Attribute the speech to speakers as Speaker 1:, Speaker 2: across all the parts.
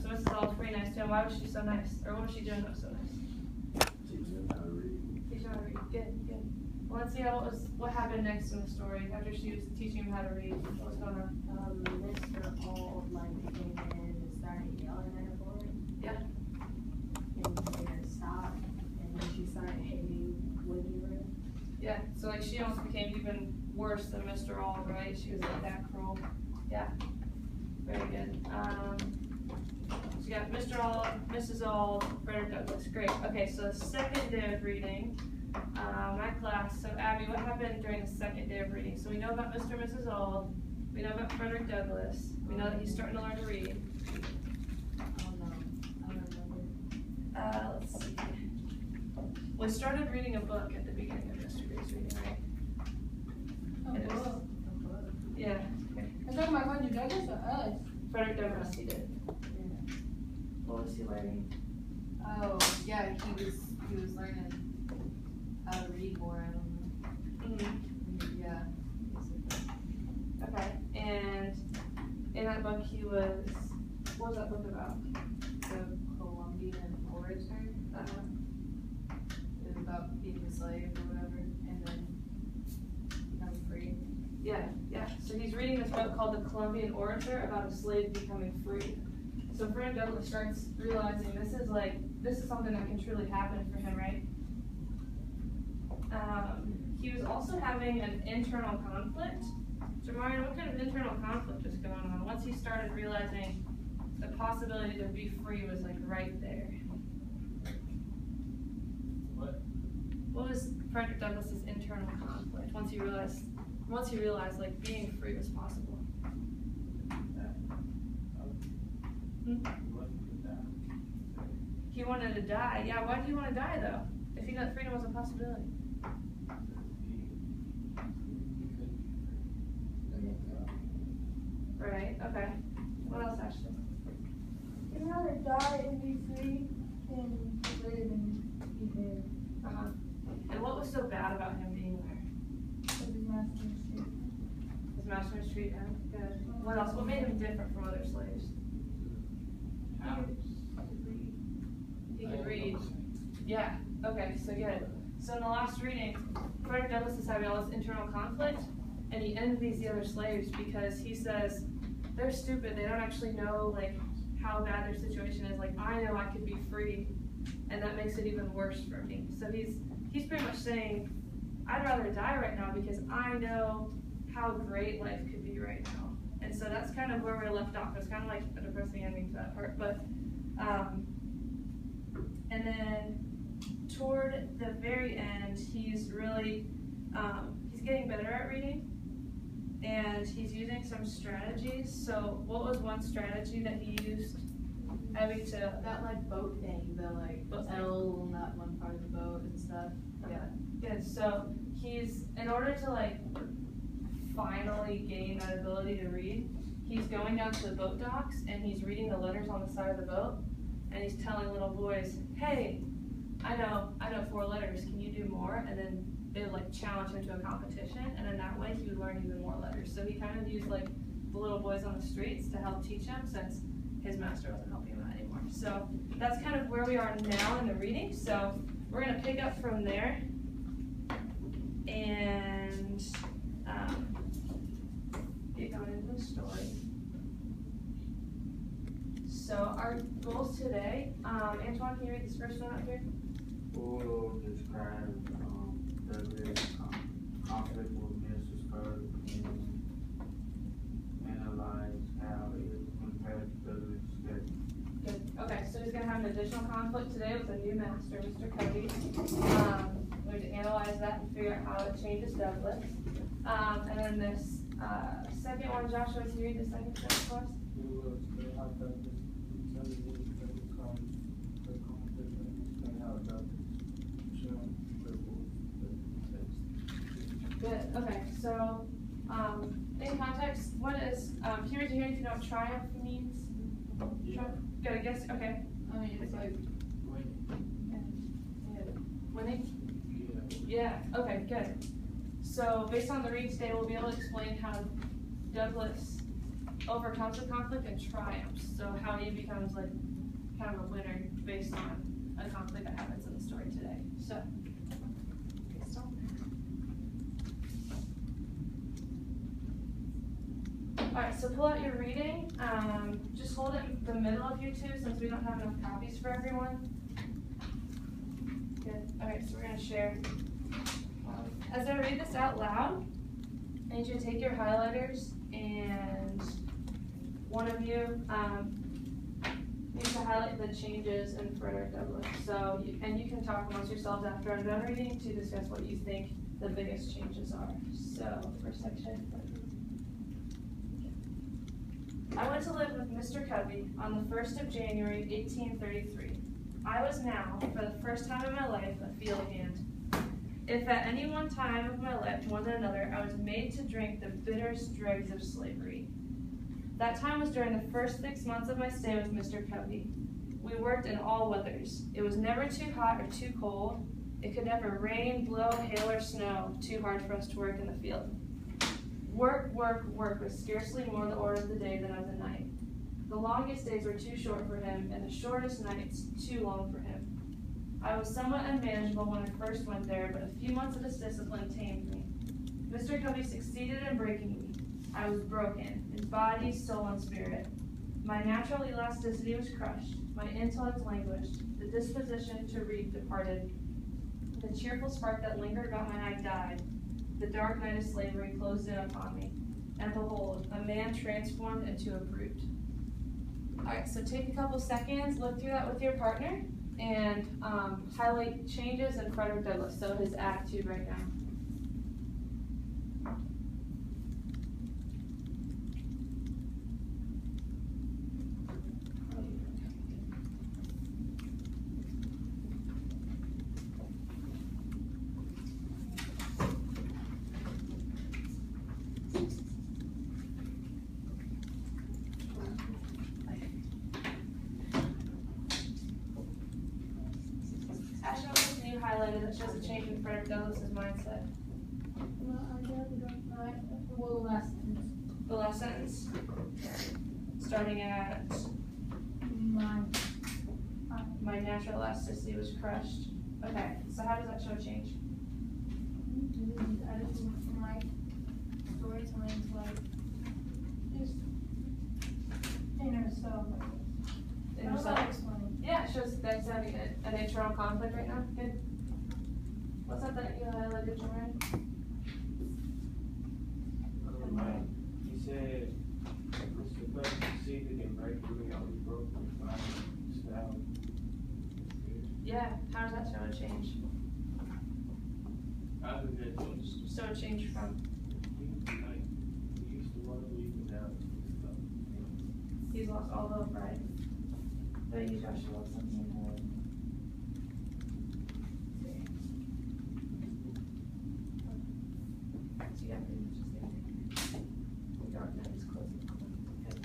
Speaker 1: So Mrs. All was pretty nice to him. Why was she so nice? Or what was she doing that was so nice?
Speaker 2: Teaching him how to read.
Speaker 1: Teaching him how to read. Good, good. Well, let's see what happened next in the story after she was teaching him how to read. What was going on?
Speaker 3: Mr. Old came in and started yelling at her boy.
Speaker 1: Yeah.
Speaker 3: And he made her stop. And then she started hating Woody Room.
Speaker 1: Yeah. So like she almost became even worse than Mr. All, right? She was like that cruel. Yeah. Very good. So you got Mr. All, Mrs. All, Frederick Douglass. Great. Okay, so the second day of reading, my class. So Abby, what happened during the second day of reading? So we know about Mr. and Mrs. All. We know about Frederick Douglass. We know that he's starting to learn to read.
Speaker 3: Oh no, I don't remember.
Speaker 1: Let's see. We started reading a book at the beginning of yesterday's reading, right? It was- Yeah. Okay.
Speaker 4: You're talking about Frederick Douglass or us?
Speaker 1: Frederick Douglass, he did. What was he learning?
Speaker 5: Oh, yeah, he was learning how to read more, I don't know.
Speaker 1: Mm-hmm.
Speaker 5: Yeah.
Speaker 1: Okay, and in that book he was, what was that book about?
Speaker 5: The Columbian orator. It was about being a slave or whatever, and then become free.
Speaker 1: Yeah, yeah. So he's reading this book called The Columbian Orator about a slave becoming free. So Frederick Douglass starts realizing this is something that can truly happen for him, right? He was also having an internal conflict. Jamarian, what kind of internal conflict was going on? Once he started realizing the possibility to be free was like right there. What was Frederick Douglass's internal conflict once he realized like being free was possible? He wanted to die. Yeah, why did he want to die though? If he thought freedom was a possibility. Right, okay. What else, Ashley?
Speaker 4: You'd rather die and be free than live and be dead.
Speaker 1: Uh-huh. And what was so bad about him being there?
Speaker 4: Because his master is free.
Speaker 1: His master was treating him good. What else? What made him different from other slaves? He could read. Yeah, okay, so good. So in the last reading, Frederick Douglass is having all this internal conflict, and he envies the other slaves because he says, they're stupid, they don't actually know like how bad their situation is. Like, I know I could be free, and that makes it even worse for me. So he's pretty much saying, I'd rather die right now because I know how great life could be right now. And so that's kind of where we're left off. It's kind of like a depressing ending to that part. But and then toward the very end, he's really he's getting better at reading, and he's using some strategies. So what was one strategy that he used, Abby, to
Speaker 5: That like boat thing, the like
Speaker 1: Boat thing.
Speaker 5: L on that one part of the boat and stuff. Yeah.
Speaker 1: Good. So he's, in order to like finally gain that ability to read, he's going down to the boat docks and he's reading the letters on the side of the boat, and he's telling little boys, hey, I know 4 letters, can you do more? And then they would like challenge him to a competition, and then that way he would learn even more letters. So he kind of used like the little boys on the streets to help teach him, since his master wasn't helping him out anymore. So that's kind of where we are now in the reading. So we're going to pick up from there and get going into the story. So our goals today, Antoine, can you read this first one up here?
Speaker 6: We'll describe Douglas' conflict with Mrs. Kirk and analyze how it compares to Douglas' schedule.
Speaker 1: Good. Okay, so he's going to have an additional conflict today with a new master, Mr. Cody. We have to analyze that and figure out how it changes Douglas. And then this second one, Joshua, can you read the second sentence for us?
Speaker 6: We will explain how Douglas intelligence overcomes the conflict and explain how Douglas
Speaker 1: Good. Okay. So, in context, what is can you raise your hand if you know what triumph means?
Speaker 6: Yeah.
Speaker 1: Good. I guess. Okay.
Speaker 5: I mean, it's like
Speaker 1: Winning. Yeah. Okay. Good. So, based on the read today, we'll be able to explain how Douglas overcomes the conflict and triumphs. So how he becomes like kind of a winner based on a conflict that happens in the story today. So, alright, so pull out your reading. Just hold it in the middle of you two since we don't have enough copies for everyone. Good. Alright, so we're going to share. As I read this out loud, I need you to take your highlighters and one of you needs to highlight the changes in Frederick Douglass. So, and you can talk amongst yourselves after I'm done reading to discuss what you think the biggest changes are. So, first section. I went to live with Mr. Covey on the 1st of January, 1833. I was now, for the first time in my life, a field hand. If at any one time of my life more than another, I was made to drink the bitterest dregs of slavery. That time was during the first 6 months of my stay with Mr. Covey. We worked in all weathers. It was never too hot or too cold. It could never rain, blow, hail, or snow too hard for us to work in the field. Work, work, work was scarcely more the order of the day than of the night. The longest days were too short for him, and the shortest nights too long for him. I was somewhat unmanageable when I first went there, but a few months of this discipline tamed me. Mr. Covey succeeded in breaking me. I was broken, in body, soul, and spirit. My natural elasticity was crushed, my intellect languished, the disposition to read departed. The cheerful spark that lingered about my eye died. The dark night of slavery closed in upon me. And behold, a man transformed into a brute. Alright, so take a couple seconds, look through that with your partner, and highlight changes in Frederick Douglass, so his attitude right now. Ashton, what did you highlighted that shows a change in Frederick Douglass's mindset?
Speaker 4: Well, last sentence.
Speaker 1: The last sentence? Starting at, my natural elasticity was crushed. Okay, so how does that show change?
Speaker 4: I just went from like storytelling to like just inner self.
Speaker 1: In
Speaker 4: How
Speaker 1: yourself?
Speaker 4: about explaining?
Speaker 1: Yeah, it shows that's having an internal conflict right now. Good. What's that you highlighted, Joanne?
Speaker 6: He said, Mr. Covey succeeded in breaking me. I was broken, style.
Speaker 1: Yeah, how does that show a change?
Speaker 6: How did that change?
Speaker 1: So a change from,
Speaker 6: He used to want to leave without stuff.
Speaker 1: he's lost all hope, right? But you Josh lost something in her. So you got pretty much the same. The dark night is closing. Good.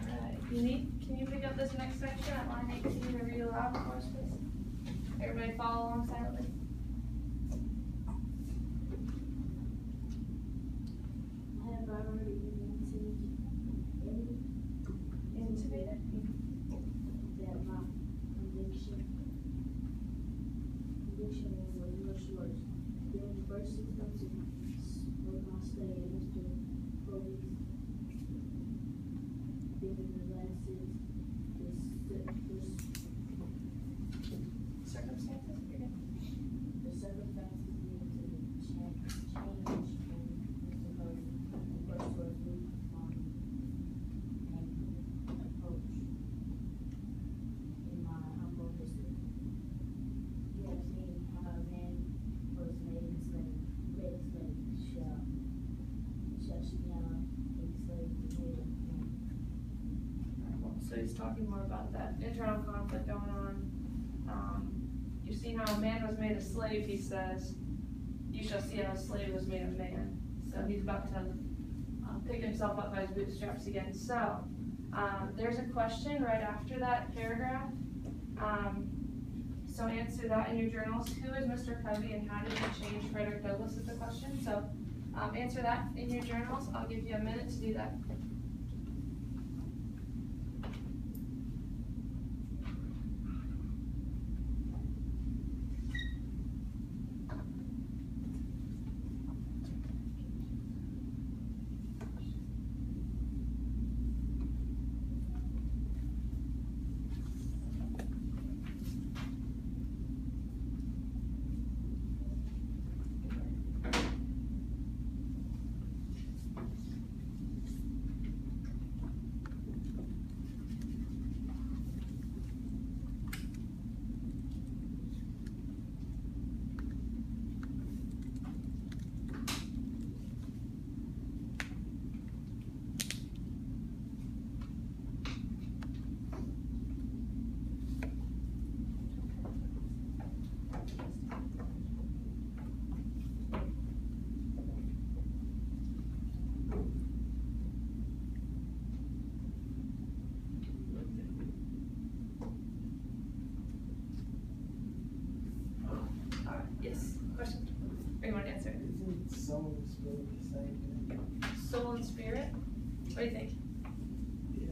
Speaker 1: Alright, can you pick up this next section at line 18 and read aloud for us, please? Everybody follow along silently.
Speaker 3: Have I already been
Speaker 1: Intubated?
Speaker 3: that my conviction was much worse. During the first 6 months of my stay at Mr. Covey's, then in the last
Speaker 1: Circumstances? You're good.
Speaker 3: the circumstances needed to change in Mr. Covey. The first was weak, and approach in my humble history. You have seen how a man was made a slave shall she now a slave to him.
Speaker 1: So he's talking more about that internal conflict going on. You've seen how a man was made a slave, he says. You shall see how a slave was made a man. So he's about to pick himself up by his bootstraps again. So there's a question right after that paragraph. So answer that in your journals. Who is Mr. Covey and how did he change Frederick Douglass is the question. So answer that in your journals. I'll give you a minute to do that. Yes, question? Or you want to answer?
Speaker 2: Isn't soul and spirit the same thing?
Speaker 1: Soul and spirit? What do you think?
Speaker 2: Yeah.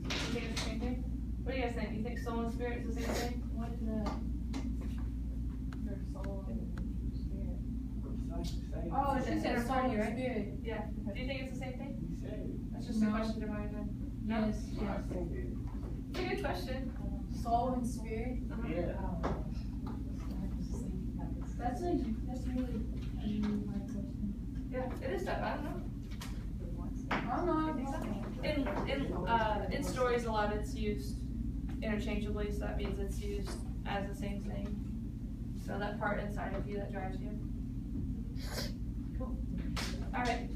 Speaker 1: You think it's the same thing? What do you guys think? Do you think soul and spirit is the same thing?
Speaker 3: What is your soul and spirit?
Speaker 2: Same.
Speaker 3: Oh,
Speaker 1: It's
Speaker 3: it's
Speaker 1: just
Speaker 3: your soul
Speaker 1: intertwined,
Speaker 3: and
Speaker 1: right?
Speaker 3: spirit.
Speaker 1: Yeah. Do you think it's the same thing?
Speaker 2: You said it.
Speaker 1: That's just a
Speaker 3: No.
Speaker 1: question to mind then. No?
Speaker 3: Yes,
Speaker 2: I
Speaker 3: yes.
Speaker 2: think it.
Speaker 1: It's a good question.
Speaker 3: Soul and spirit.
Speaker 1: Uh-huh.
Speaker 2: Yeah.
Speaker 3: That's really a really hard question.
Speaker 1: Yeah, it is tough. I don't know.
Speaker 3: I don't know.
Speaker 1: I think so. In stories, a lot it's used interchangeably, so that means it's used as the same thing. So that part inside of you that drives you. Cool. All right.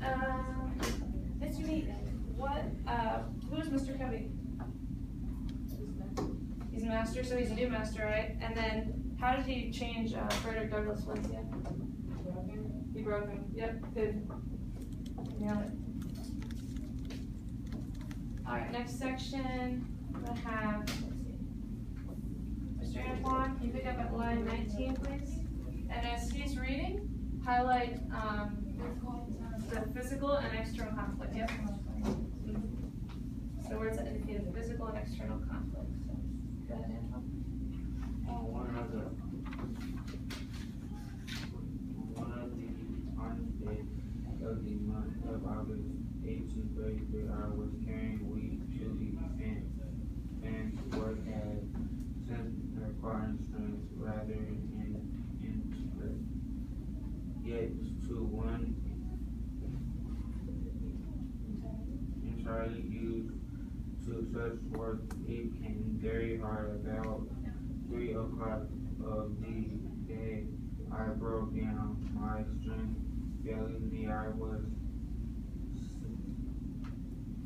Speaker 1: Mr. Neat, who is Mr. Covey? He's a master, so he's a new master, right? And then, how did he change Frederick Douglass Valencia? He broke him. Yep, good. Nailed it. Alright, next section, I'm gonna have, let's see. Mr. Antoine, can you pick up at line 19, please? And as he's reading, highlight the physical and external conflict. Yep. So words that indicate physical and external conflict. So, go ahead, Antoine.
Speaker 6: One of the honest days of the month of August 1833, I was carrying wheat to the fence and to work at since acquiring strength rather in interest. Yet to one entirely used to such work, it came very hard. About 3 o'clock of the day, I broke down. My strength failing me, I was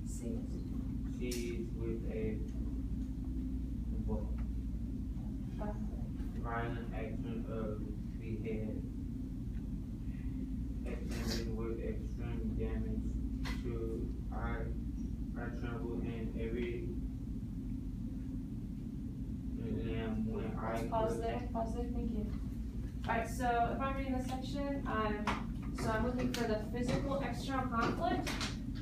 Speaker 6: seized with a violent action of the head, attended with extreme damage to I trembled in every limb when I
Speaker 1: Pause there, thank you. Alright, so if I'm reading this section, I'm looking for the physical external conflict.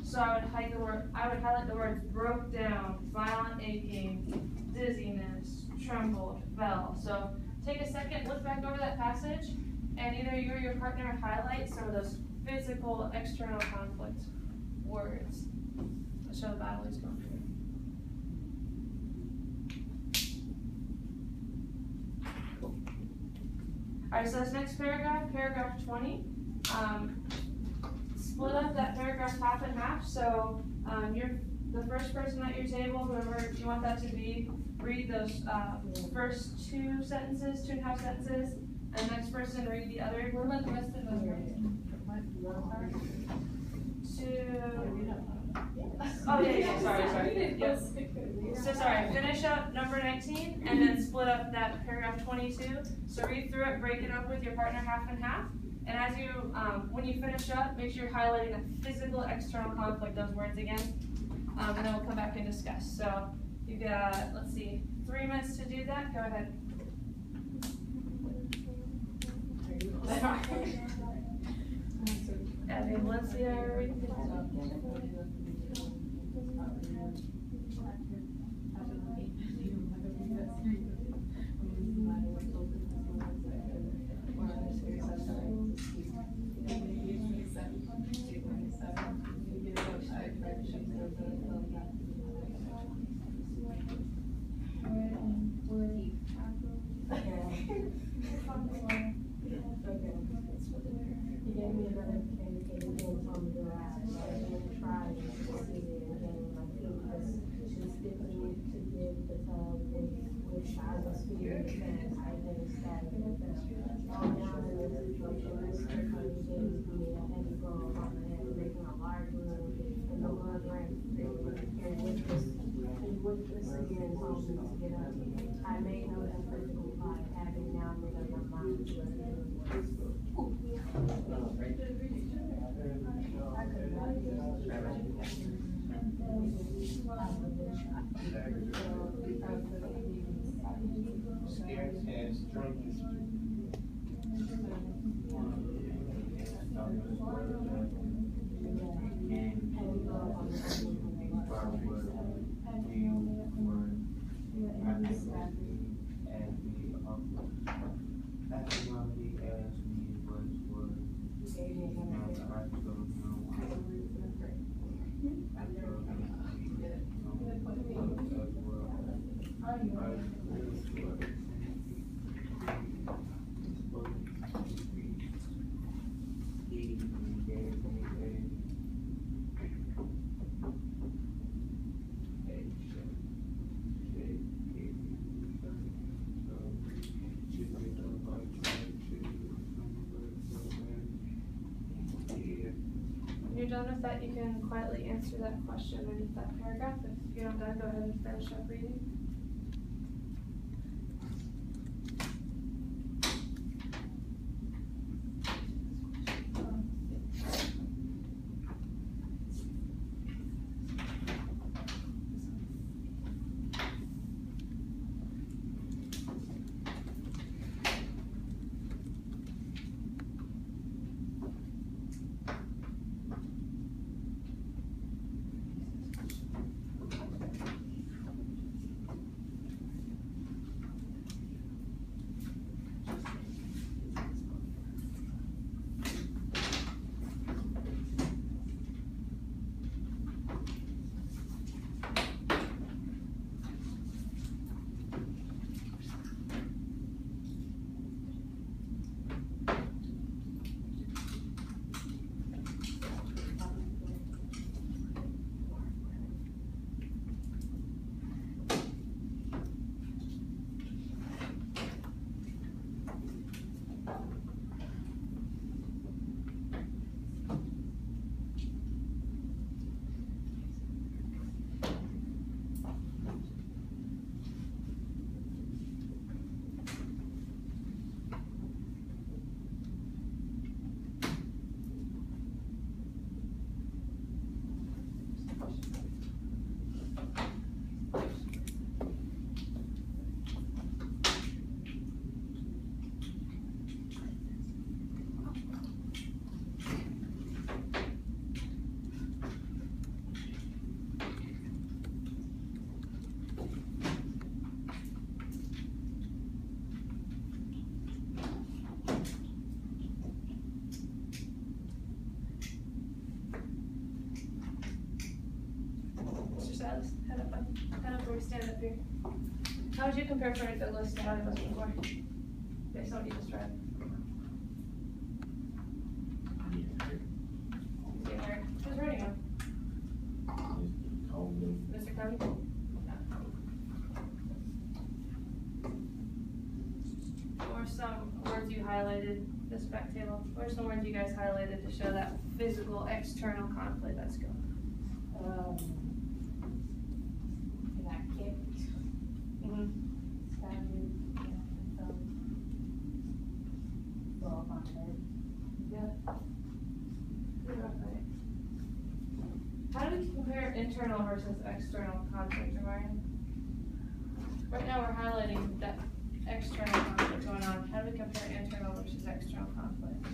Speaker 1: So I would highlight the words broke down, violent aching, dizziness, trembled, fell. So take a second, look back over that passage, and either you or your partner highlight some of those physical external conflict words that show the battle he's going through. Alright, so this next paragraph, paragraph 20, split up that paragraph half and half. So you're the first person at your table, whoever you want that to be, read those first 2 sentences, 2.5 sentences, and the next person read the other.
Speaker 3: What about the rest of us?
Speaker 1: Oh yeah, sorry. Yep. So sorry, finish up number 19 and then split up that paragraph 22. So read through it, break it up with your partner half and half. And as you, when you finish up, make sure you're highlighting the physical external conflict, those words again. And then we'll come back and discuss. So you've got, let's see, 3 minutes to do that. Go ahead. Yeah, okay, Valencia, reading the
Speaker 3: He gave me another communicator, he was on the garage, so I didn't try to see it again, like, he was just sticking to give the tub which I was feeling because I didn't start with them. All down in the situation, Mr. Cody gave me a heavy blow on the head, making a large wound, and the blood ran freely, and with this again, told me to get up. I made no effort to comply, having now made up my mind to let it
Speaker 1: When you're done with that, you can quietly answer that question underneath that paragraph. If you're not done, go ahead and finish up reading. Head up where we stand up here. How would you compare Frank Douglas to how he was before? Based on what you just read. Who's writing him? Mr. Cody? Or some words you highlighted, this back table, or some words you guys highlighted to show that physical external conflict that's going on? How do we compare internal versus external conflict, Ryan? Right now we're highlighting that external conflict going on. How do we compare internal versus external conflict?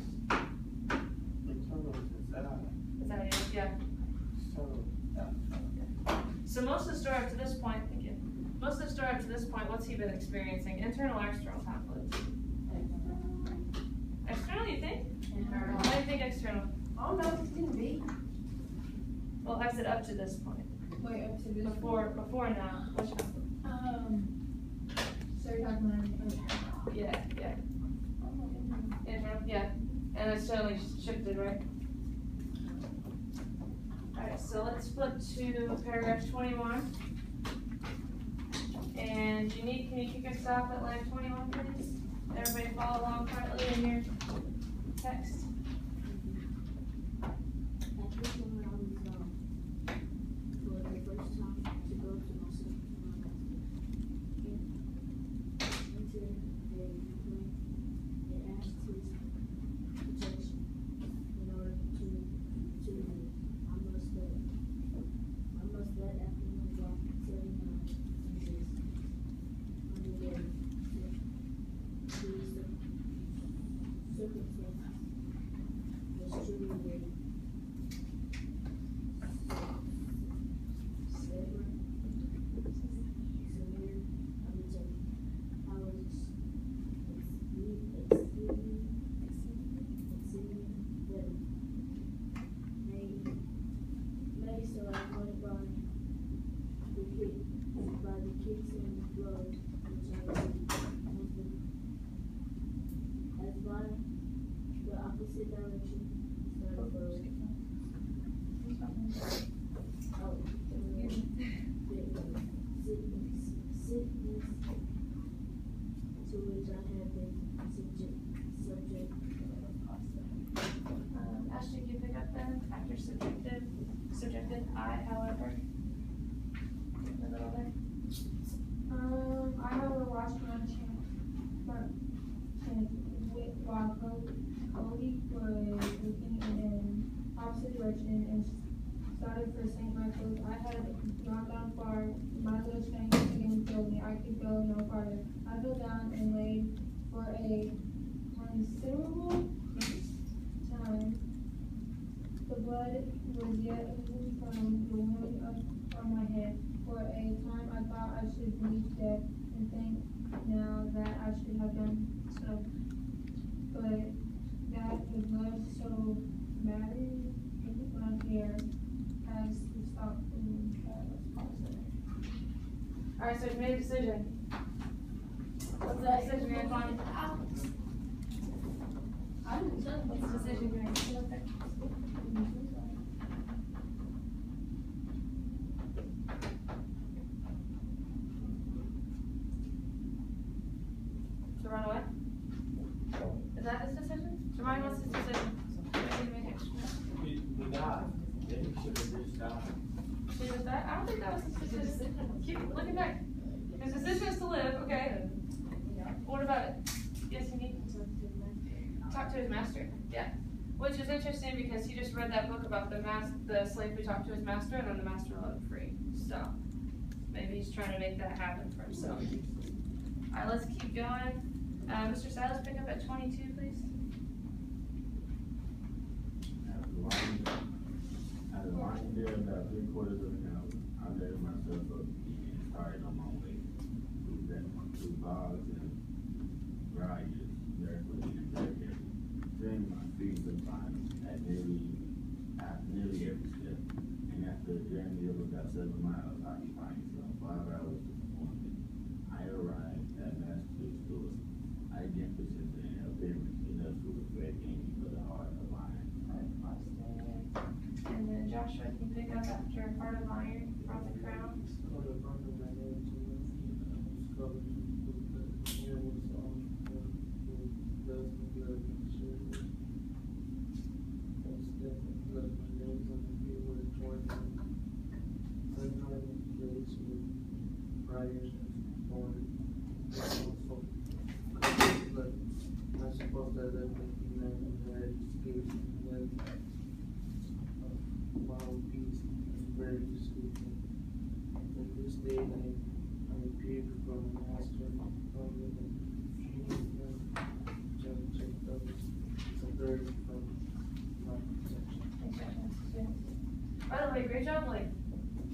Speaker 6: Internal is
Speaker 1: Is that it? Yeah. So most of the story up to this point, thank you. Most of the story up to this point, what's he been experiencing? Internal or external conflicts? External, you think?
Speaker 5: Internal.
Speaker 1: Why do you think external?
Speaker 4: Oh, no, it didn't be.
Speaker 1: Well, I said up to this point.
Speaker 4: Wait, up to this.
Speaker 1: Before now. Which one?
Speaker 4: So you're talking about,
Speaker 1: Yeah. Internal, yeah. And it's totally shifted, right? Alright, so let's flip to paragraph 21. And Unique, can you kick us off at line 21, please? Everybody follow along quietly in your text.
Speaker 3: At this moment, I was, for the first time to go to my sister, my husband. Until they went and asked his protection in order to I must let everyone walk 79 inches under their circumstances. Was truly great.
Speaker 1: Ashley, can you pick up then after subjective I, however? A little bit.
Speaker 4: I never watched my channel, but while Cody was looking in an opposite direction and started for St. Michael's, I had not gone far. My little strength again told me I could go no farther. I fell down and laid for a considerable time. The blood was yet oozing from the wound on my head. For a time I thought I should be dead, and think now that I should have done so. But that the blood so mattered in my hair has to stop bleeding.
Speaker 1: Alright, so you made a decision. What's the decision you're gonna find?
Speaker 4: I didn't say
Speaker 1: What's the decision you're gonna make? To run away? Is that his decision? So Ryan, what's his decision?
Speaker 2: We died. Yeah, he should have just died.
Speaker 1: She was that? I don't think that was his decision. Keep looking back. His decision is to live, okay. What about it? Yes, he needs to talk to his master. Yeah. Which is interesting because he just read that book about the slave who talked to his master and then the master let him free. So maybe he's trying to make that happen for himself. Alright, let's keep going. Mr. Silas, pick up at 22, please.
Speaker 7: As a lying there about 3/4 of an hour, I let myself up and started on my way through bogs and briars, barefoot and bareheaded. Feeling my feet sometimes at nearly every step. And after a journey of about 7 miles, occupying some 5 hours disappointment, I arrived at Master's store. I again presented an appearance enough to reflect Amy for the heart of iron.
Speaker 1: And then Joshua, can you pick up after Heart of Iron, brought the crown?
Speaker 2: Covered my head to was covered with the hair was with dust and blood on the shirt. There was definitely blood on my legs on the feet where it torn down. Unharmed place with briars and thorns. But I suppose that humanity had escaped with wild beasts and very discreetly. In this day I appeared before my master humbly and treated him to take others as a burden from my protection.
Speaker 1: Thank
Speaker 4: Yes.
Speaker 1: By the way, great job like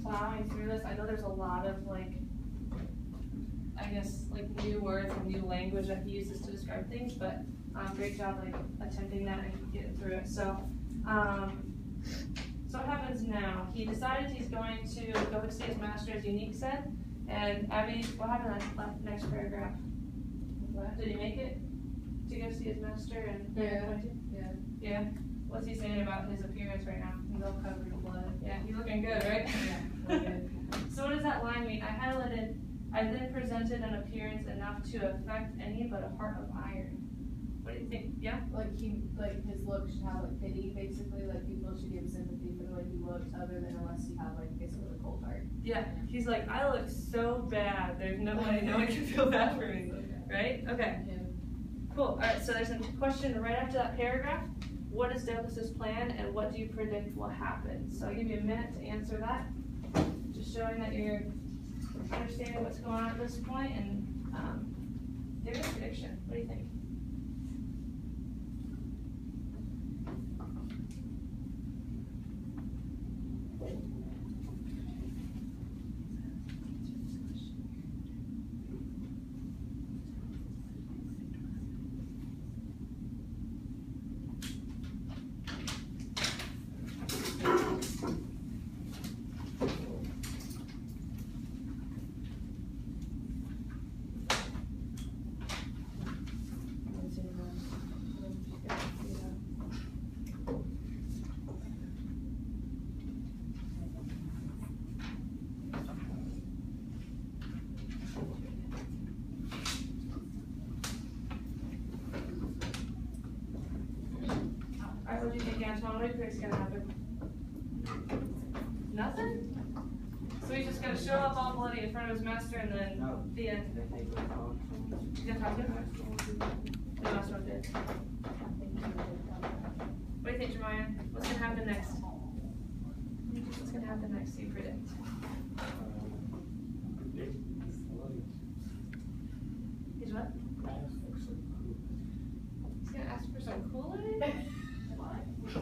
Speaker 1: plowing through this. I know there's a lot of like, I guess like new words and new language that he uses to describe things, but great job like attempting that and getting through it. So, so what happens now? He decided he's going to go see his master, as Unique said. And Abby, what happened in that next paragraph? Did he make it to go see his master? And yeah. What's he saying about his appearance right now? He's all covered in blood. Yeah, he's looking good, right?
Speaker 5: Yeah.
Speaker 1: So what does that line mean? I highlighted, I then presented an appearance enough to affect any but a heart of iron. What do you think? Yeah?
Speaker 5: Like his look should have like pity, basically, like people should give sympathy for the way he looks, other than unless you have like basically a cold heart.
Speaker 1: Yeah. He's like, I look so bad. There's no way no one can feel bad for me. Right? Okay.
Speaker 5: Yeah.
Speaker 1: Cool. All right. So there's a question right after that paragraph. What is Douglas's plan, and what do you predict will happen? So I'll give you a minute to answer that. Just showing that you're understanding what's going on at this point, and give me a prediction. What do you think? What do you think, Antoine? What do you think is gonna happen? Nothing? So he's just gonna show up all bloody in front of his master and then
Speaker 6: No.
Speaker 1: the end. He's gonna talk to him? The master won't do it. What do you think, Jeremiah? What's gonna happen next? What's gonna happen next? You predict. He's what? He's gonna ask for some Kool-Aid?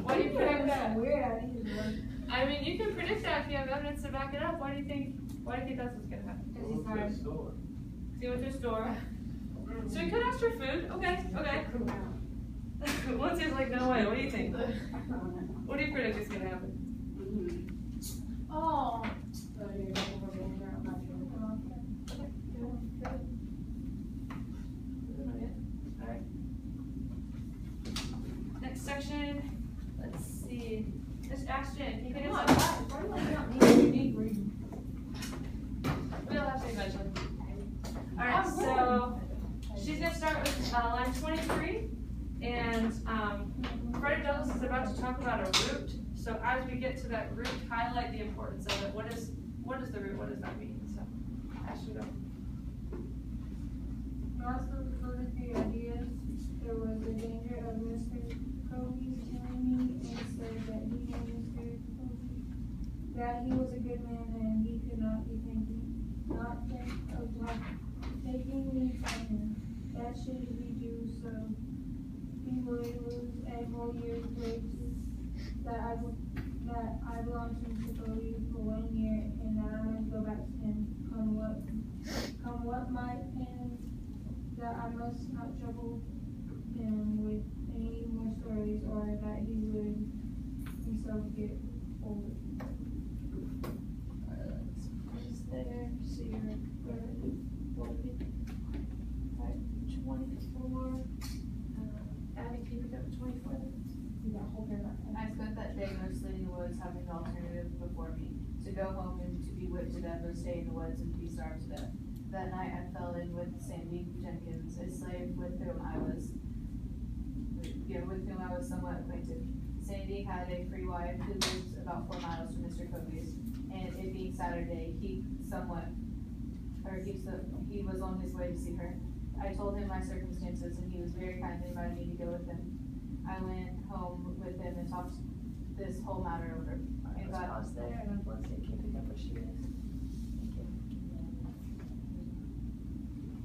Speaker 1: Why do you predict that?
Speaker 4: Weird ideas,
Speaker 1: I mean, you can predict that if you have evidence to back it up. Why do you think that's what's gonna happen?
Speaker 5: Because he's hard.
Speaker 6: Store.
Speaker 1: So you went to a store. So he could ask for food. Okay. Once he's like, no way. What do you think? What do you predict is gonna happen?
Speaker 5: Oh.
Speaker 1: Alright. Next section. Let's see. Miss Ashton, you can do something. We'll have to eventually. Alright, so she's gonna start with line 23. And Frederick Douglass is about to talk about a root. So as we get to that root, highlight the importance of it. What is the root? What does that mean? So Ashton, go.
Speaker 4: Also, for the three ideas, there was the danger of Mr. Covey's telling me and said that he and Mr. Covey, that he was a good man and he could not be not think of taking me from him. That should be due, so he would lose a whole year's wages that I belong to Mr. Covey for 1 year, and that I must go back to him, come what might, and that I must not trouble him with any more stories, or that he would himself get older.
Speaker 1: Is there? So you're good. What would be? Alright, 24. Abby, can you pick up 24? You got a whole paragraph.
Speaker 5: I spent that day mostly in the woods, having the alternative before me, to go home and to be whipped to death or stay in the woods and be starved to death. That night I fell in with Sandy Jenkins, a slave with whom I was somewhat acquainted. Sandy had a free wife who lived about 4 miles from Mr. Covey's, and it being Saturday, he was on his way to see her. I told him my circumstances, and he was very kindly invited me to go with him. I went home with him and talked this whole matter over.
Speaker 1: Let's pause there and then let's see if you can pick up where she is. Thank you.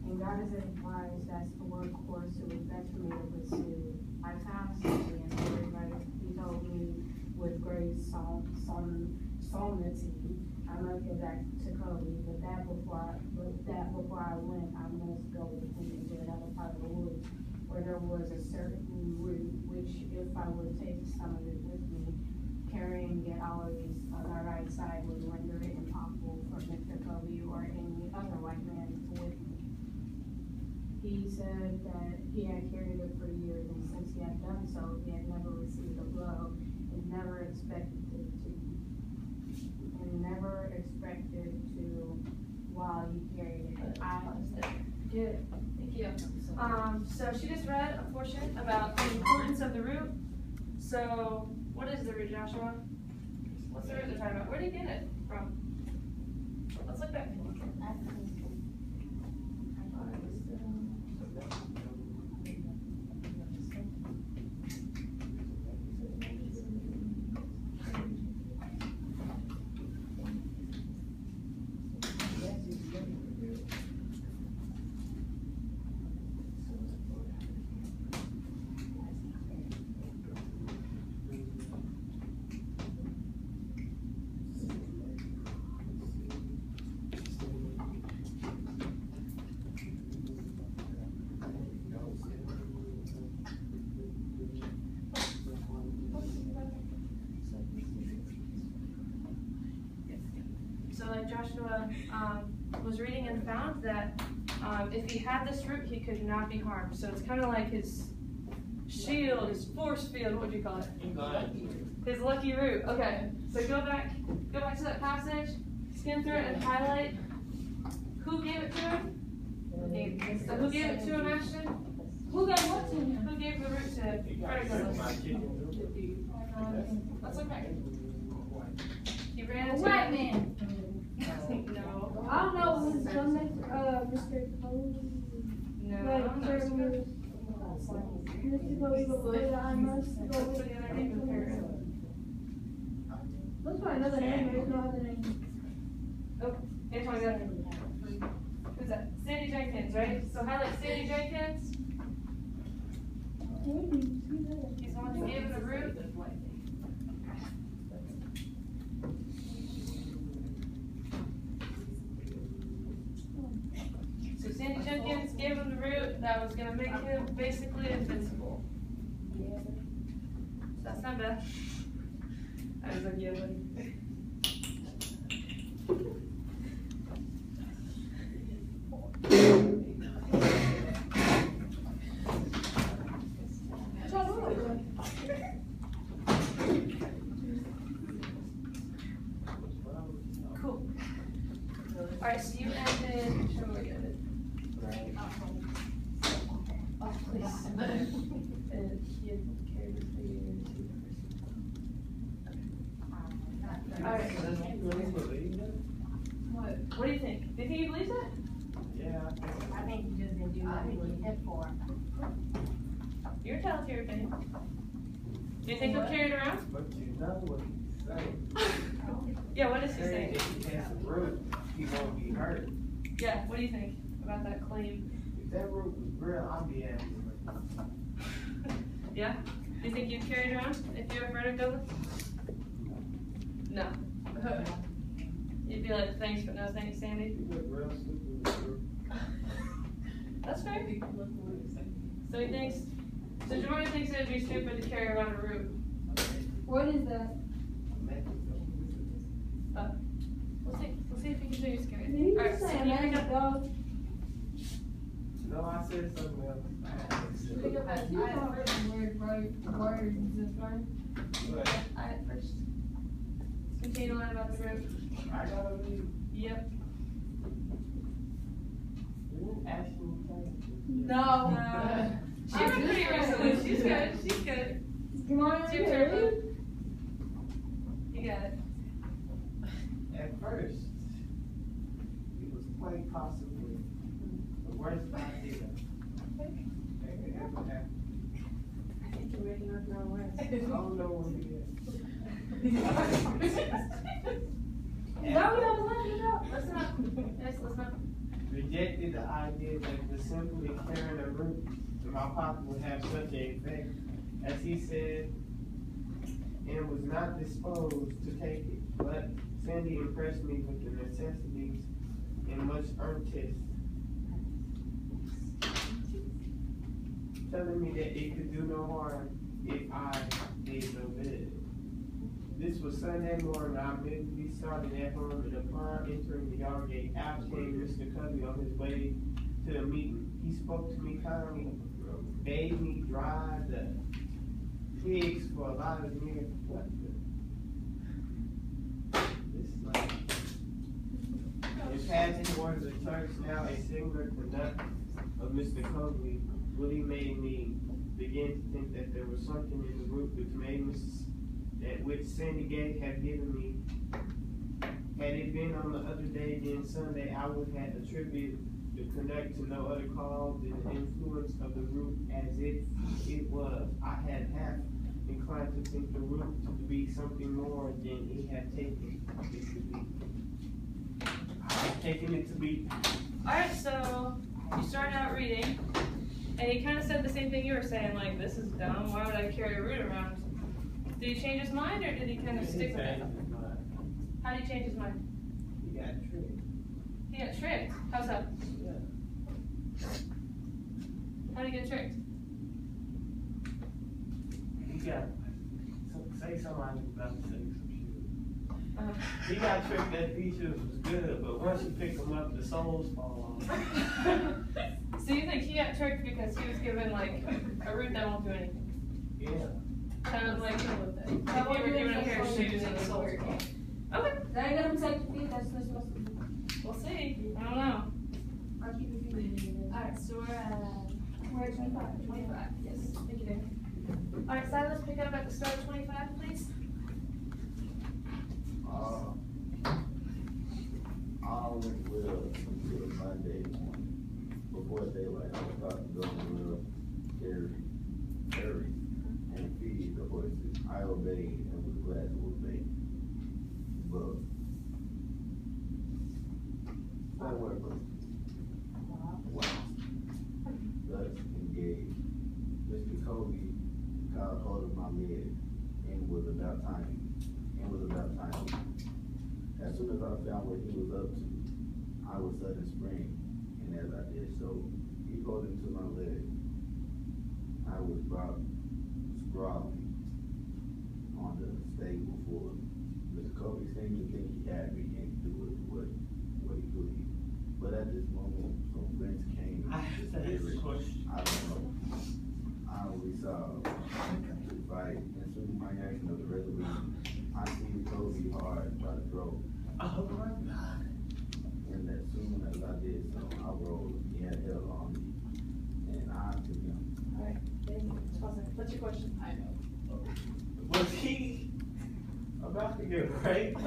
Speaker 3: And God has advised us to work course it was best for me to pursue. I found something and everybody he told me with great solemnity. I must get back to Kobe, but before I went, I must go with him into another part of the woods where there was a certain root, which if I would take some of it with me, carrying it always on the right side would render it impossible for Mr. Kobe or any other white man with me. He said that he had carried it for years, and since he had done so, he had never received a blow and never expected to while he carried it.
Speaker 1: Good, thank you. So she just read a portion about the importance of the root. So what is the root, Joshua? What's the root they're talking about? Where did he get it from? Let's look back. So like Joshua was reading and found that if he had this root, he could not be harmed. So it's kind of like his shield, his force field. What do you call it? His lucky root. Okay. So go back to that passage, skim through it, and highlight who gave it to him. So who gave it to him, Ashton?
Speaker 4: Who gave what to him?
Speaker 1: Who gave the root to Frederick? That's okay. He ran
Speaker 4: A
Speaker 1: into
Speaker 4: white man.
Speaker 1: No.
Speaker 4: I don't know, it was Mr. Cole.
Speaker 1: No.
Speaker 4: Like, Mr. Cole before that I must go
Speaker 1: What's
Speaker 4: with.
Speaker 1: the other name of her?
Speaker 4: Let's find another name, there's no other name.
Speaker 1: Antoine, got it. Who's that? Sandy Jenkins, right? So highlight Sandy Jenkins. He's the one who gave him the root. So Sandy Jenkins gave him the root that was gonna make him basically invincible. That's not bad. I was like, yeah, buddy. Cool. Alright, so you ended, show me where you ended. Right. Oh, please. And he had carried it for years. Alright. What do you think? Do you think he believes it?
Speaker 2: Yeah.
Speaker 3: I think he just didn't do what he was hit for.
Speaker 1: You're entitled to your opinion. Do you think he'll carry it around?
Speaker 2: But you know what he's saying.
Speaker 1: Yeah, what does he
Speaker 2: Saying
Speaker 1: say?
Speaker 2: if he has a root, he won't be hurt.
Speaker 1: Yeah, what do you think about that claim?
Speaker 2: If that root was real, I'd be happy.
Speaker 1: Yeah? Do you think you'd carry it around if you were Frederick Douglass? No. You'd be like, thanks, but no thanks, Sandy.
Speaker 2: You look real stupid with a root.
Speaker 1: That's fair. So he thinks, so Jamari thinks it would be stupid to carry around a root.
Speaker 4: What is that?
Speaker 1: We'll see if he can show you scary.
Speaker 4: Did you
Speaker 1: Alright,
Speaker 4: just say
Speaker 1: Sandy,
Speaker 4: a
Speaker 1: you pick
Speaker 4: magic
Speaker 1: up.
Speaker 4: dog?
Speaker 2: No, I said something else.
Speaker 1: Pick up that I at first.
Speaker 4: Weird words and stuff.
Speaker 2: But
Speaker 1: I at first. Continue to learn about the root.
Speaker 2: I gotta leave.
Speaker 1: Yep.
Speaker 2: You didn't ask me anything.
Speaker 1: No. She read pretty recently. She's good. She's good.
Speaker 4: Come on,
Speaker 1: It's your turn. You got it.
Speaker 2: At first, it was quite possibly the worst idea that could ever happen.
Speaker 1: I think you're making up your own words.
Speaker 2: I don't know what it is.
Speaker 4: Is that what I was laughing about?
Speaker 1: Listen up. Yes, listen up.
Speaker 2: Rejected the idea that the simply carrying a root in my pocket would have such an effect. As he said, and was not disposed to take it, but Sandy impressed me with the necessities and much earnest, telling me that it could do no harm if I did no good. This was Sunday morning. I immediately started at home, and upon entering the yard gate, out came Mr. Covey on his way to the meeting. He spoke to me kindly, bade me drive the pigs for a lot of years. What the? This is like, in passing towards the church, now a similar conduct of Mr. Covey really made me begin to think that there was something in the root which made that which Sandy Gay had given me. Had it been on the other day than Sunday, I would have attributed the conduct to no other cause than the influence of the root as if it was. I had half inclined to think the root to be something more than it had taken it to be. I had taken it to be.
Speaker 1: Alright, so you started out reading, and he kind of said the same thing you were saying, like, this is dumb, why would I carry a root around? Did he change his mind, or did he kind of stick with it? How did he change his mind?
Speaker 2: He got tricked.
Speaker 1: He got tricked? How's that?
Speaker 2: Yeah.
Speaker 1: How did he get tricked?
Speaker 2: He got, say somebody about to say some shit.
Speaker 1: Uh,
Speaker 2: He got tricked that these shoes was good, but once you pick them up, the soles fall off.
Speaker 1: So you think he got tricked because he was given, like, a root that won't do anything?
Speaker 2: Yeah.
Speaker 1: Kind of like, if you were given a pair of shoes and the soles fall off. Okay,
Speaker 4: That ain't gonna protect your feet, that's what it's supposed to be.
Speaker 1: we'll see. I don't know.
Speaker 4: I'll keep your feet in.
Speaker 1: Alright, so we're at
Speaker 4: We're at 25.
Speaker 1: 25, yes. Thank you, David. Alright, Silas, pick up at the start of 25, please.
Speaker 7: All went well until Monday morning. Before daylight, I was about to go to carry and feed the horses. I obeyed and was glad to obey. But however, thus engaged, Mr. Covey caught hold of my leg and was about time. As soon as I found what he was up to, I was sudden spring, and as I did so, he pulled into my leg. I was about sprawling on the stable floor. Mr. Covey seemed to think he had me and do what he believed. But at this moment, some friends came
Speaker 2: I have to ask a question.
Speaker 7: I don't know. I resolved to fight, and soon my action of the resolution, I see Covey hard try to throw.
Speaker 2: Oh my God.
Speaker 7: And as soon as I did so, I rolled. He had held on me, and I took him.
Speaker 1: Alright, what's your question? I know.
Speaker 2: Was he about to get raped?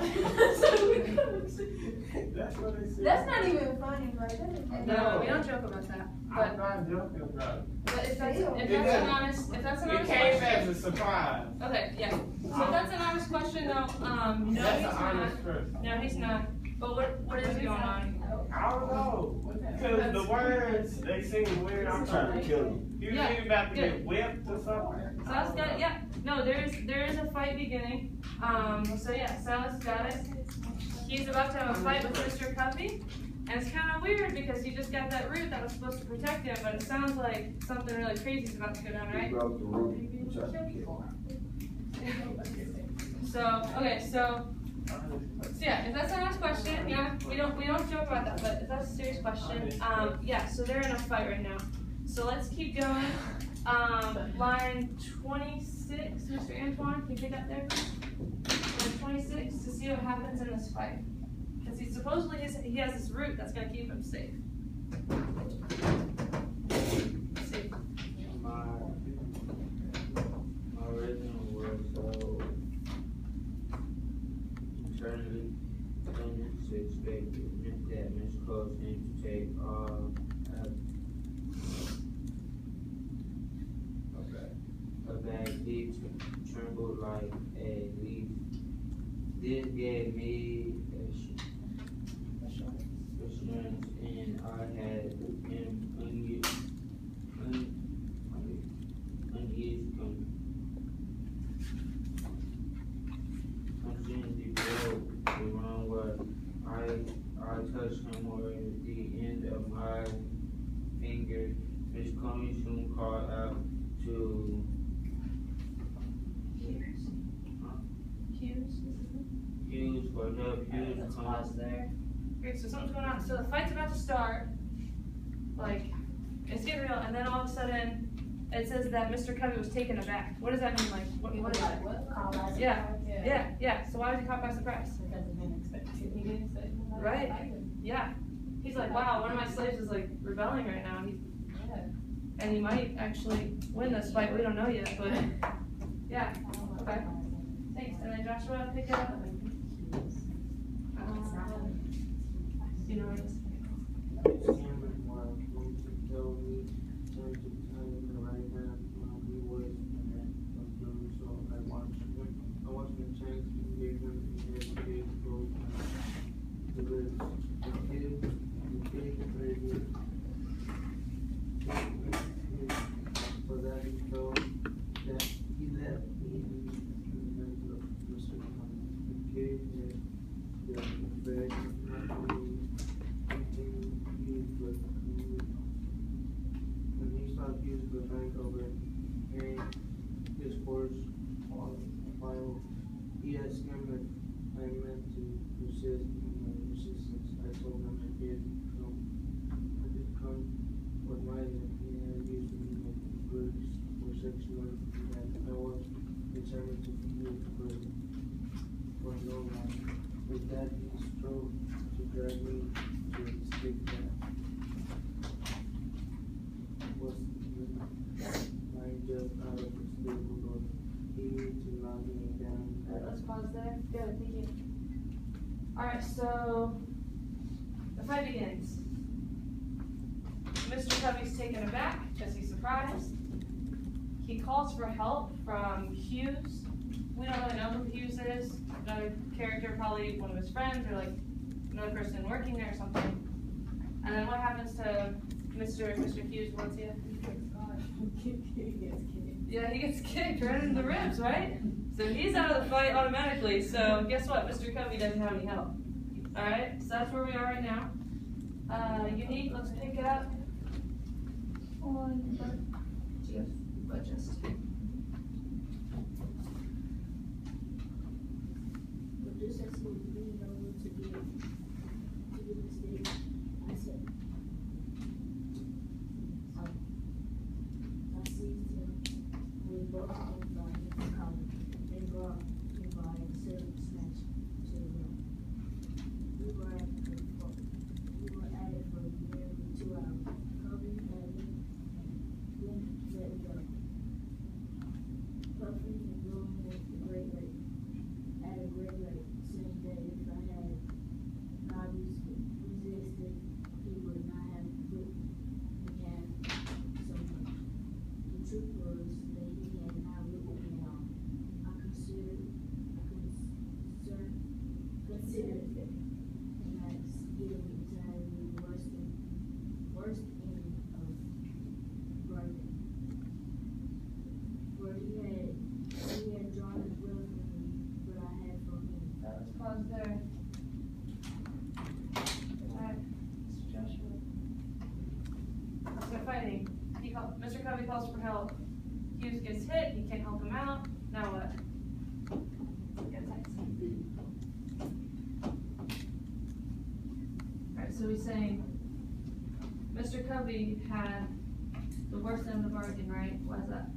Speaker 2: That's what they said.
Speaker 4: That's not even funny, right? That is
Speaker 1: No, we don't joke about that.
Speaker 2: I'm not joking about it.
Speaker 1: But if that's an honest,
Speaker 2: It
Speaker 1: question.
Speaker 2: came as a surprise.
Speaker 1: Okay, yeah. So if that's an honest question though, no,
Speaker 2: That's
Speaker 1: he's
Speaker 2: an
Speaker 1: not.
Speaker 2: honest person.
Speaker 1: No, he's not. But what is going on?
Speaker 2: I don't know. Because the words, they seem weird. I'm
Speaker 7: Trying to kill him.
Speaker 2: You
Speaker 1: Yeah,
Speaker 2: think about to
Speaker 1: good.
Speaker 2: get whipped or something?
Speaker 1: Silas got it, yeah. No, there is a fight beginning. So yeah, Silas got it. He's about to have a fight with Mr. Covey. And it's kind of weird because he just got that root that was supposed to protect him, but it sounds like something really crazy is about to go down,
Speaker 7: He
Speaker 1: right?
Speaker 7: broke the roof and tried to kill him.
Speaker 1: So, okay, so yeah, if that's an honest question, yeah, we don't joke about that, but if that's a serious question, yeah, so they're in a fight right now. So let's keep going. Line 26, Mr. Antoine, can you pick up there? Line 26 to see what happens in this fight. Because he supposedly he has this root that's gonna keep him safe. Safe.
Speaker 6: My original was internally to expect that Miss Cole seemed to take a bag deep trembled like a leaf. This gave me assurance, and I had an unused or the end of my finger. Miss Coney soon called out to Hughes for help. Hughes
Speaker 1: Let's
Speaker 6: come.
Speaker 1: pause there. Okay, so something's going on. So the fight's about to start. Like, it's getting real, and then all of a sudden, it says that Mr. Covey was taken aback. What does that mean? Like, what is that?
Speaker 3: Call by
Speaker 1: Yeah.
Speaker 3: surprise.
Speaker 1: Yeah. So why was he caught by surprise?
Speaker 3: Because it didn't expect it. He didn't expect it.
Speaker 1: Right. Yeah. He's like, wow, one of my slaves is like rebelling right now. And he might actually win this fight. We don't know yet, but yeah. Okay. Thanks. And then Joshua, pick it up. You know what it is?
Speaker 2: He asked him if I meant to resist, resistance. I told him I did. So I did come with my end. He had used me like goods for 6 months. And I was determined to be for no one. With that, he strove to drag me to a stick that was lying just out of the stable door. He needed to knock me down.
Speaker 1: Alright, let's pause there. Good, thank you. Alright, so the fight begins. Mr. Covey's taken aback because he's surprised. He calls for help from Hughes. We don't really know who Hughes is. Another character, probably one of his friends or like another person working there or something. And then what happens to Mr. Hughes once he Yeah, he gets kicked right in the ribs, right? So he's out of the fight automatically. So guess what? Mr. Covey doesn't have any help. Alright, so that's where we are right now. Unique, let's pick it up on budget.
Speaker 3: But just as he was leaning over to give the stick, I said, I seized him with both hands by his collar and brought him by a silk snatch to the ground. We were at it for nearly 2 hours. Covey had me and then let me go. Puffing and blowing at a great rate. Same day, if I had not resisted, he would not have put me half so much. The truth was that he had not whipped me at all. I considered him as getting entirely worst enemy of Brighton. For he had drawn his will from me, but I had from him.
Speaker 1: Let's pause there. Alright, Mr. Joshua. So fighting. Mr. Covey calls for help. Hughes gets hit, he can't help him out. Now what? Get text. Alright, so he's saying Mr. Covey had the worst end of the bargain, right? Why is that?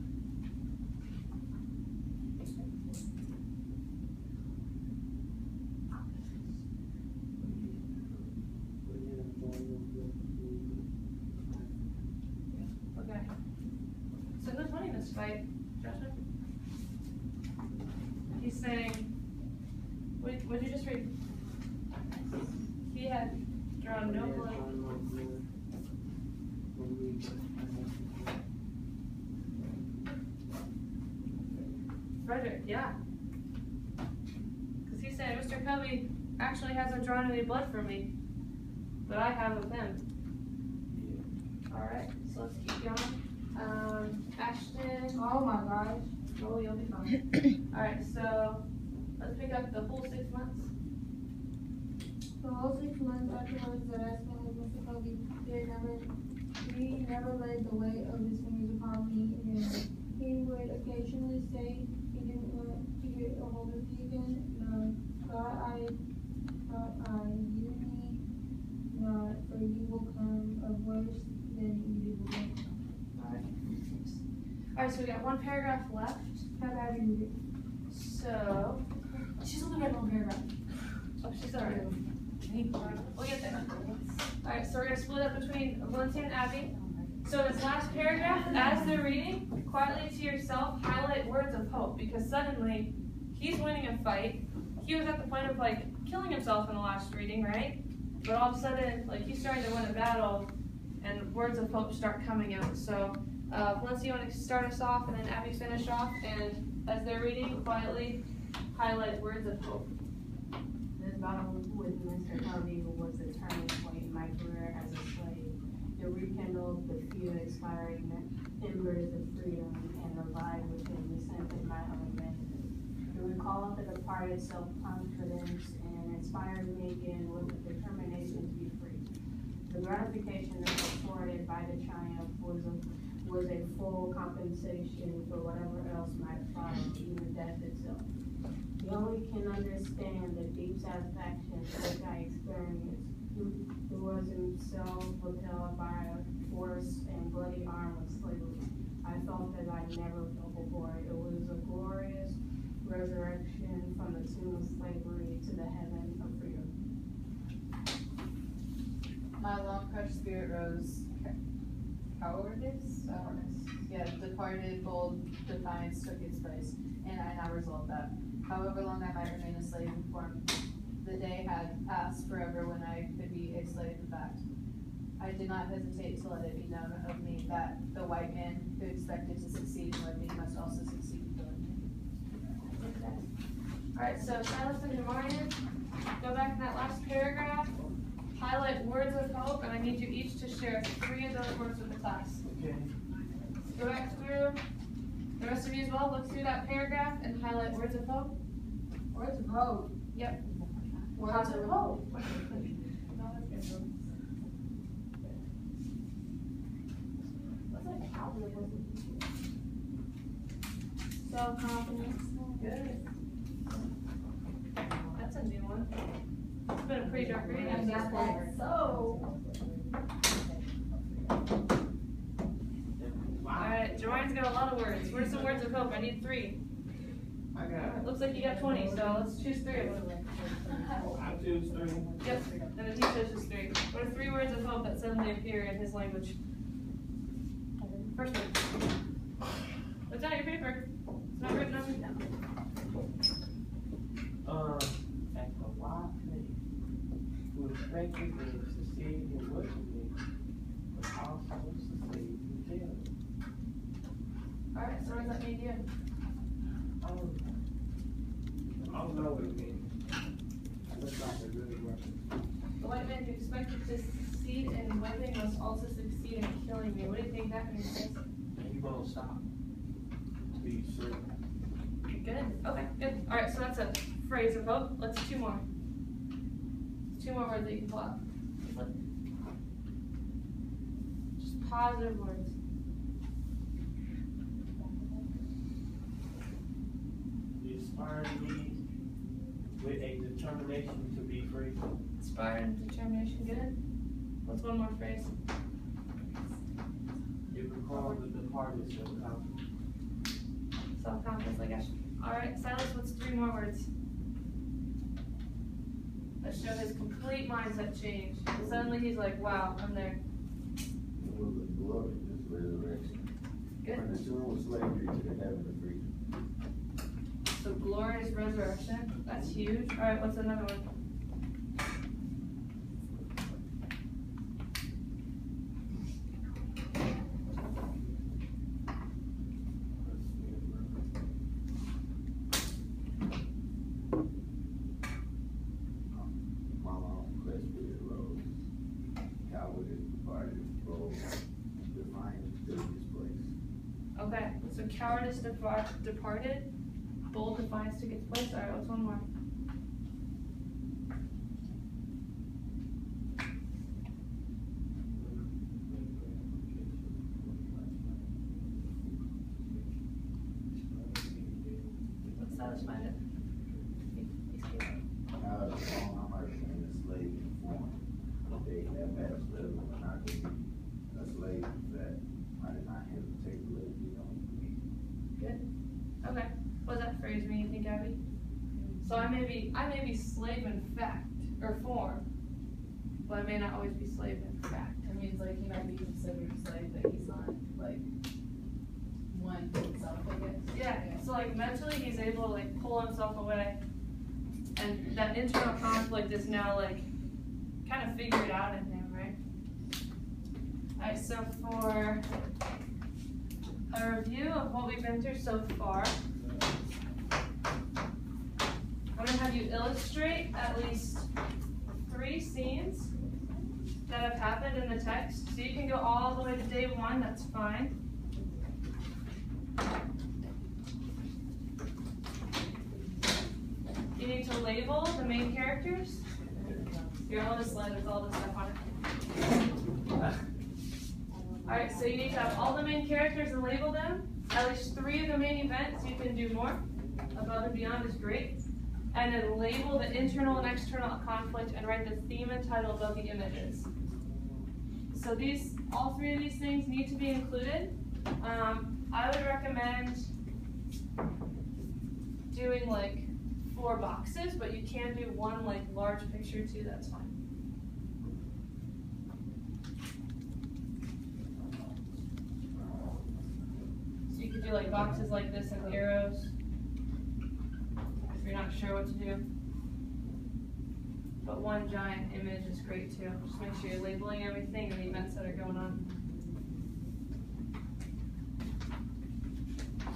Speaker 1: Okay. So who's winning this fight, Joshua? He's saying, what did you just read? He had drawn no blood. Frederick, yeah. Because he's saying Mr. Covey actually hasn't drawn any blood from me, but I have of him. Alright, so let's keep going. Ashton.
Speaker 4: Oh my gosh.
Speaker 1: Oh, you'll be fine. Alright, so let's pick up the whole 6 months.
Speaker 4: The whole 6 months afterwards that I spent with Mr. Kobe, he never laid the weight of his fingers upon me, and he would occasionally say he didn't want to get a hold of me again. Thought I you me not, for you will come of worse than you will come.
Speaker 1: Alright, so we got one paragraph left.
Speaker 4: Have I read it?
Speaker 1: So, she's only got one paragraph. Oh, she's already. We'll get there. Alright, so we're gonna split up between Valencia and Abby. So this last paragraph, as they're reading, quietly to yourself, highlight words of hope, because suddenly, he's winning a fight. He was at the point of like killing himself in the last reading, right? But all of a sudden, like he's starting to win a battle, and words of hope start coming out. So, Valencia, you want to start us off, and then Abby finish off, and as they're reading, quietly highlight words of hope.
Speaker 3: This battle with Mr. Harvey was the turning point in my career as a slave. It rekindled the few expiring embers of freedom and revived within me something my own manhood. It recalled the departed self-confidence and inspired me again with the determination to be free. The gratification that was afforded by the triumph was a full compensation for whatever else might follow, even death itself. You only can understand the deep satisfaction which I experienced. Who was himself withheld by a force and bloody arm of slavery. I felt that I never felt before. It was a glorious resurrection from the tomb of slavery to the heaven of freedom.
Speaker 5: My long crushed spirit rose. Cowardice? Yeah, departed, bold defiance took its place, and I now resolved that, however long I might remain a slave informed, the day had passed forever when I could be a slave in fact. I did not hesitate to let it be known of me that the white man who expected to succeed in living must also succeed in killing me.
Speaker 1: Alright, so Silas and Marion, go back in that last paragraph, highlight words of hope, and I need you each to share 3 of those words with the class.
Speaker 2: Okay.
Speaker 1: Go back through, the rest of you as well, look through that paragraph and highlight words of hope.
Speaker 3: Words of hope.
Speaker 1: Yep.
Speaker 3: Words of hope.
Speaker 1: Self-confidence. Good. That's a new one. It's been a pretty dark reading.
Speaker 3: I got that. So.
Speaker 1: Alright, Jordan's got a lot of words. What are some words of hope? I need 3.
Speaker 2: I got.
Speaker 1: Looks like you got 20, so let's choose 3 of them.
Speaker 2: I choose 3.
Speaker 1: Yep, and then he chooses 3. What are 3 words of hope that suddenly appear in his language? First one. What's on your paper? It's not written on.
Speaker 2: At the wild place, who expected to succeed in working me, but also succeed in jail.
Speaker 1: Alright, so what does that mean to you?
Speaker 2: I don't know what it means. Looks like a good weapon.
Speaker 1: The white man who expected to succeed in whipping must also succeed in killing me. What do you think that means, guys?
Speaker 2: And you won't stop. Be sure.
Speaker 1: Good. Okay, good. Alright, so that's a phrase of hope. Let's 2 more. 2 more words that you can pull out. Just positive words.
Speaker 2: You inspired me with a determination to be free.
Speaker 1: Inspired and determination. Good. What's one more phrase?
Speaker 2: It recalled the departed self-confidence.
Speaker 1: Self-confidence, I guess. Alright, Silas, what's 3 more words? That show his complete mindset change. And suddenly he's like, wow, I'm there.
Speaker 7: It was a glorious resurrection.
Speaker 1: Good.
Speaker 7: From the tomb of slavery to the heaven of freedom.
Speaker 1: So glorious resurrection. That's huge. Alright, what's another one?
Speaker 7: My long quest spirit rose. Cowardice departed, bold defiance took his place.
Speaker 1: Okay, so cowardice departed, bold defiance took its place. Alright, what's one more?
Speaker 7: had a slave and I could be a slave that I did not hesitate to let it be on me.
Speaker 1: Okay, what does that phrase mean, you think, Abby? So I may be slave in fact, or form, but I may not always be slave in fact.
Speaker 5: It means like he might be considered a slave, but he's not like one to himself, I guess.
Speaker 1: Yeah, so like mentally he's able to like pull himself away, and that internal conflict is now like kind of figured out in him, right? Alright, so for a review of what we've been through so far, I'm gonna have you illustrate at least 3 scenes that have happened in the text. So you can go all the way to day 1, that's fine. You need to label the main characters. Your oldest slide with all this stuff on it. Alright, so you need to have all the main characters and label them. At least 3 of the main events, you can do more. Above and beyond is great. And then label the internal and external conflict and write the theme and title above the images. So all 3 of these things need to be included. I would recommend doing like 4 boxes, but you can do 1 like large picture too, that's fine. So you could do like boxes like this and arrows if you're not sure what to do. But 1 giant image is great too. Just make sure you're labeling everything and the events that are going on.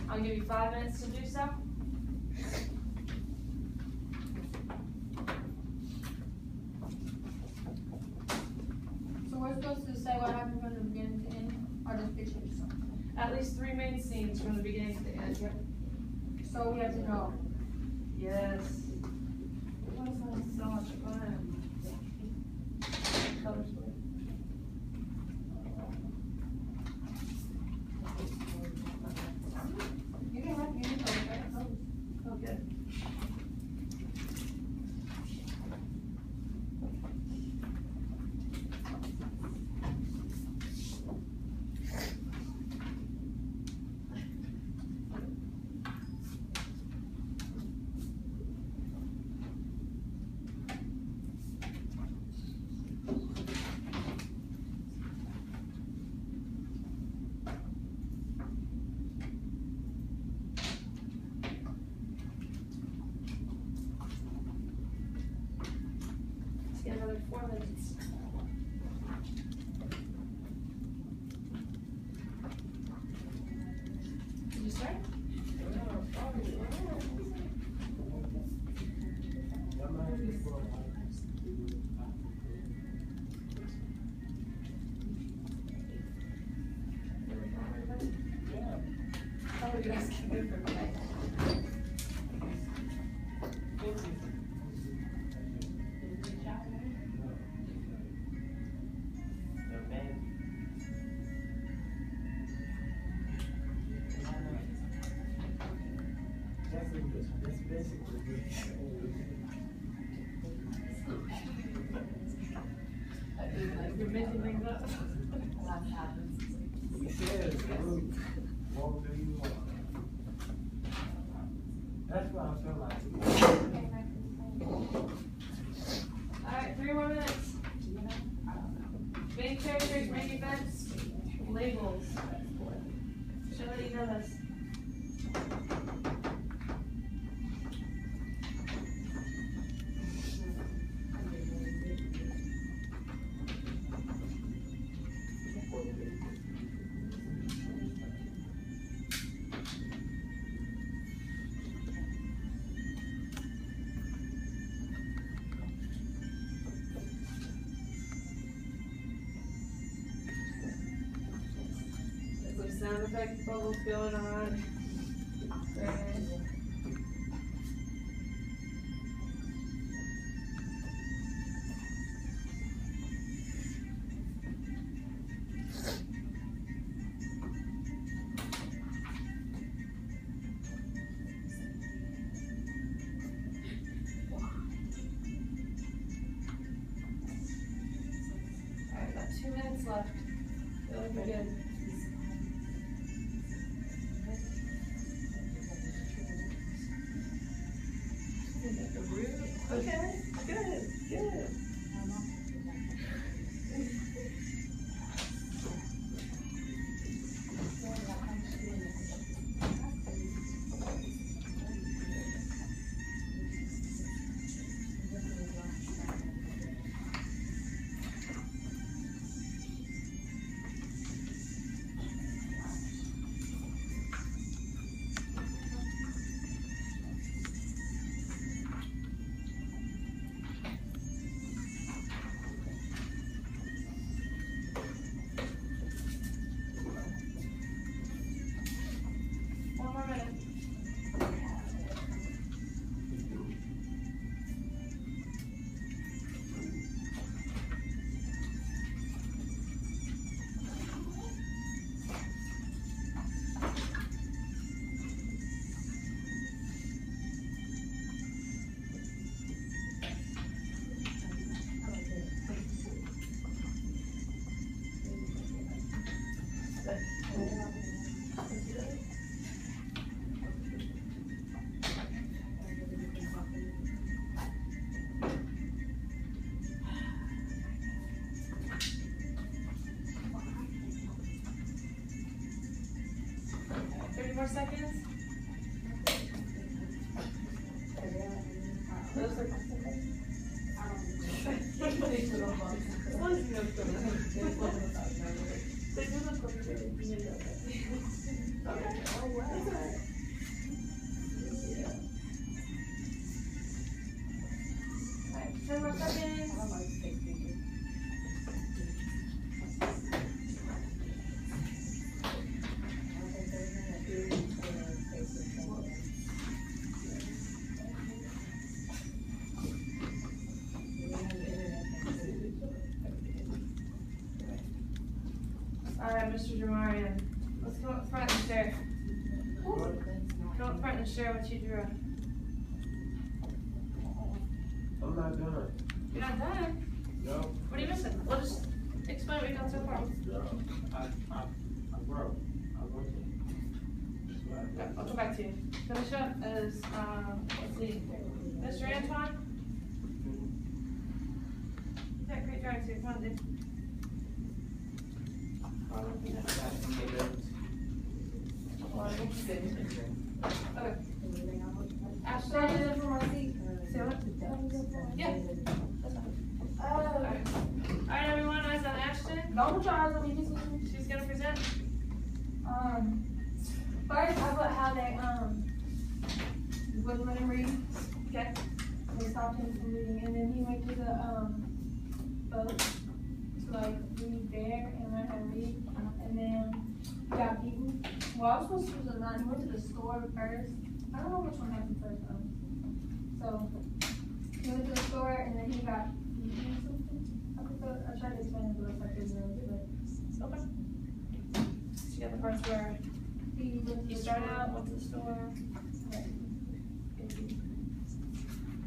Speaker 1: I'll give you 5 minutes to do so.
Speaker 4: So we're supposed to say what happened from the beginning to end, or just pictures?
Speaker 1: At least 3 main scenes from the beginning to the end. Yep.
Speaker 4: So we have to know.
Speaker 1: Yes. So much fun. Colors blue.
Speaker 4: You can have any color, right?
Speaker 1: Oh, good. Let's get another 4 minutes. Did you start? Oh, you guys can do for me. You're making things up.
Speaker 5: That happens.
Speaker 2: He says, walk through you. That's what I feel like.
Speaker 1: Alright, 3 more minutes. Main characters, main events, labels. Should let you know this. There's some sound effect bubbles going on. Great. 2 minutes left. Feel like we're good. Okay, good, good. One more minute. More seconds. Alright, 10 more seconds. Alright, Mr. Jamarian, let's come up front and share. Come up front and share what you drew.
Speaker 2: I'm not done.
Speaker 1: You're not done?
Speaker 2: No.
Speaker 1: What are you missing? Well, just explain what you've done so far.
Speaker 2: I broke. I went to.
Speaker 1: Okay, I'll come back to you. Finish up as, let's see, Mr. Antoine? Yeah, great drawing too, come on, dude. Okay. Ashley,
Speaker 4: Sorry for my seat.
Speaker 1: say what? Yeah. That's fine. Alright, everyone, eyes on Ashton.
Speaker 4: Don't put your eyes on me, just
Speaker 1: She's gonna present.
Speaker 4: first I put how they, wouldn't let him read.
Speaker 1: Okay.
Speaker 4: They stopped him from reading, and then he went to the, boat to like read there and learn how to read, and then he got beaten. Well, I was supposed to choose a nine, he went to the store first. I don't know which one happened first, So, he went to the store, and then he got beaten or something. I tried to explain it, but it's like, there's no, but
Speaker 1: Okay. She got the parts where
Speaker 4: he went to
Speaker 1: you
Speaker 4: the
Speaker 1: started
Speaker 4: store.
Speaker 1: out, went to the store.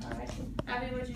Speaker 1: Alright. Abby, what'd you